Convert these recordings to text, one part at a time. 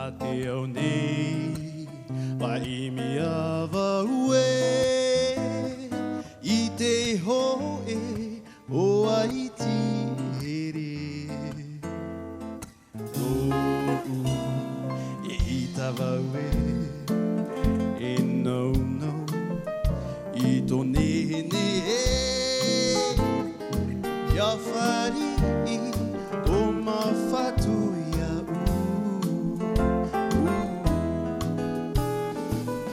te au nei Pai mi awa ue I te hoe o Aiti here Tōu I tawa ue E no no I tō nene Ia whari I tō mawhatu ia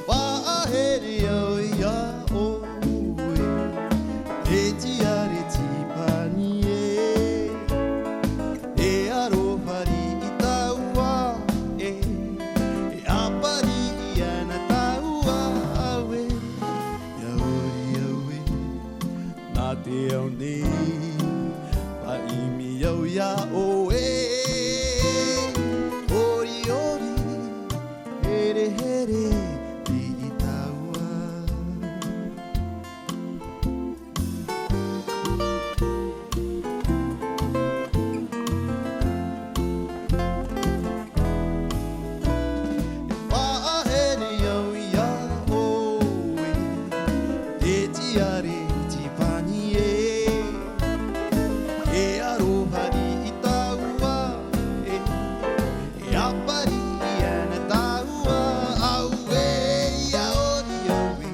Wāhere au ia oe Te tiare tipani E aro whari I taua E apari I ana taua awe Ia ori aue Nā te au nei Pai mi au ia oe Ori ori Here here I taua Wāhere au ia oe Te tiare tipani E aro hari I taua E apari I ana taua Aue ia ori aue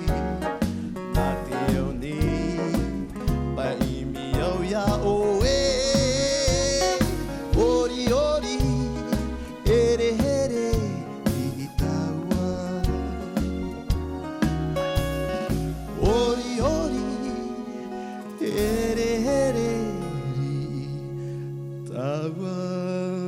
Nā te au nei Pai mi au ia oe Ori ori Here here I taua Ori ori Here here I taua